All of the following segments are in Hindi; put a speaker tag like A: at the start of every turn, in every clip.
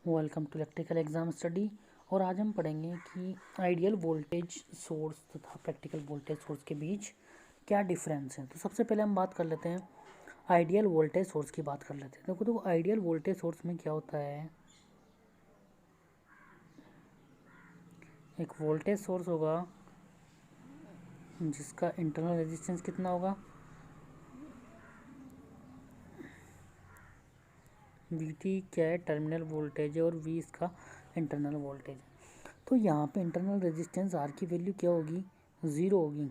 A: Welcome to electrical exam study. और आज हम पढ़ेंगे कि आइडियल वोल्टेज सोर्स तथा प्रैक्टिकल वोल्टेज सोर्स के बीच क्या डिफरेंस है। तो सबसे पहले हम बात कर लेते हैं आइडियल वोल्टेज सोर्स की बात कर लेते हैं। देखो आइडियल वोल्टेज सोर्स में क्या होता है, एक वोल्टेज सोर्स होगा जिसका इंटरनल रेजिस्टेंस कितना होगा, VT क्या है, टर्मिनल वोल्टेज है, और V इसका इंटरनल वोल्टेज है। तो यहाँ पे इंटरनल रेजिस्टेंस R की वैल्यू क्या होगी, 0 होगी।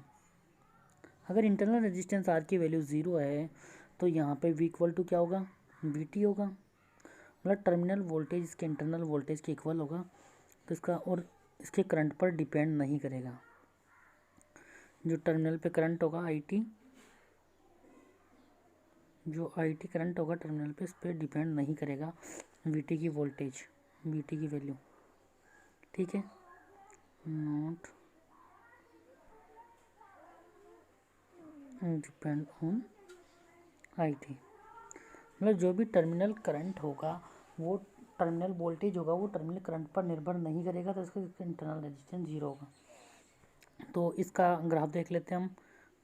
A: अगर इंटरनल रेजिस्टेंस R की वैल्यू 0 है तो यहाँ पे V इक्वल टू क्या होगा, VT होगा। मतलब टर्मिनल वोल्टेज इसके इंटरनल वोल्टेज के इक्वल होगा। तो इसका और इसके करंट पर डिपेंड नहीं करेगा। जो टर्मिनल पे करंट होगा IT, जो IT करंट होगा टर्मिनल पे, इस पर डिपेंड नहीं करेगा VT की वोल्टेज, VT की वैल्यू। ठीक है, नॉट डिपेंड ऑन IT। मतलब जो भी टर्मिनल करंट होगा वो टर्मिनल वोल्टेज होगा वो टर्मिनल करंट पर निर्भर नहीं करेगा। तो इसका इंटरनल रेजिस्टेंस 0 होगा। तो इसका ग्राफ देख लेते हैं हम।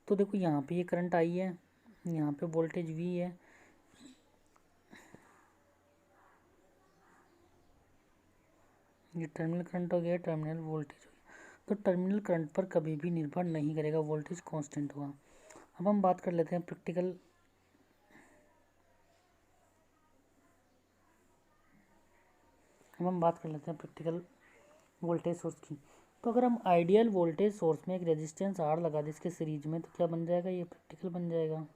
A: तो देखो यहाँ पे ये करंट आई है, यहाँ पे वोल्टेज V है, ये टर्मिनल करंट हो गया, टर्मिनल वोल्टेज हो गया। तो टर्मिनल करंट पर कभी भी निर्भर नहीं करेगा, वोल्टेज कांस्टेंट होगा। अब हम बात कर लेते हैं प्रैक्टिकल प्रैक्टिकल वोल्टेज सोर्स की। तो अगर हम आइडियल वोल्टेज सोर्स में एक रेजिस्टेंस R लगा दें इसके सीरीज में, तो क्या बन जाएगा, ये प्रैक्टिकल बन जाएगा।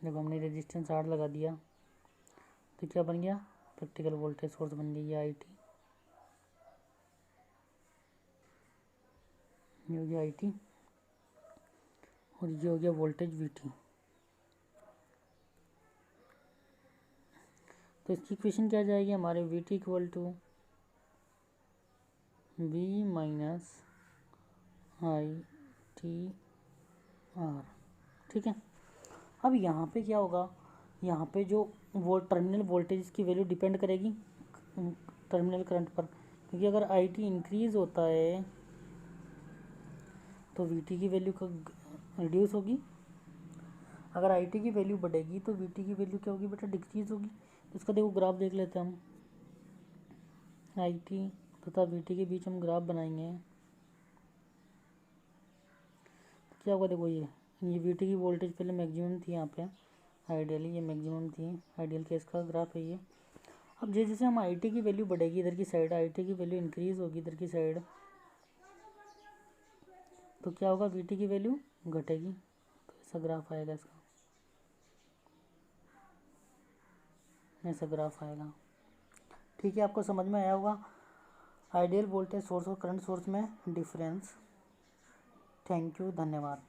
A: देखो हमने रेजिस्टेंस R लगा दिया तो क्या बन गया, प्रैक्टिकल वोल्टेज सोर्स बन गई, ये IT, ये हो गया IT, और ये हो गया वोल्टेज VT। तो इसकी इक्वेशन क्या जाएगी हमारे, VT equal to V minus ITR। ठीक है। अब यहाँ पे क्या होगा, यहाँ पे जो वो टर्मिनल वोल्टेज की वैल्यू डिपेंड करेगी टर्मिनल करंट पर, क्योंकि अगर IT इंक्रीज होता है तो VT की वैल्यू का रिड्यूस होगी। अगर IT की वैल्यू बढ़ेगी तो VT की वैल्यू क्या होगी बेटा, डिक्रीज होगी। तो इसका देखो ग्राफ देख लेते हैं हम, IT तथा VT के बीच हम ग्राफ बनाएंगे। क्या होगा, देखो ये VT की वोल्टेज पहले मैक्सिमम थी, यहाँ पे आइडियली ये मैक्सिमम थी, आइडियल केस का ग्राफ है ये। अब जैसे जैसे हम IT की वैल्यू बढ़ेगी इधर की साइड, IT की वैल्यू इंक्रीज होगी इधर की साइड, तो क्या होगा, VT की वैल्यू घटेगी। तो ऐसा ग्राफ आएगा, इसका ऐसा ग्राफ आएगा। ठीक है, आपको समझ में आया होगा आइडियल वोल्टेज सोर्स और करंट सोर्स में डिफरेंस। थैंक यू, धन्यवाद।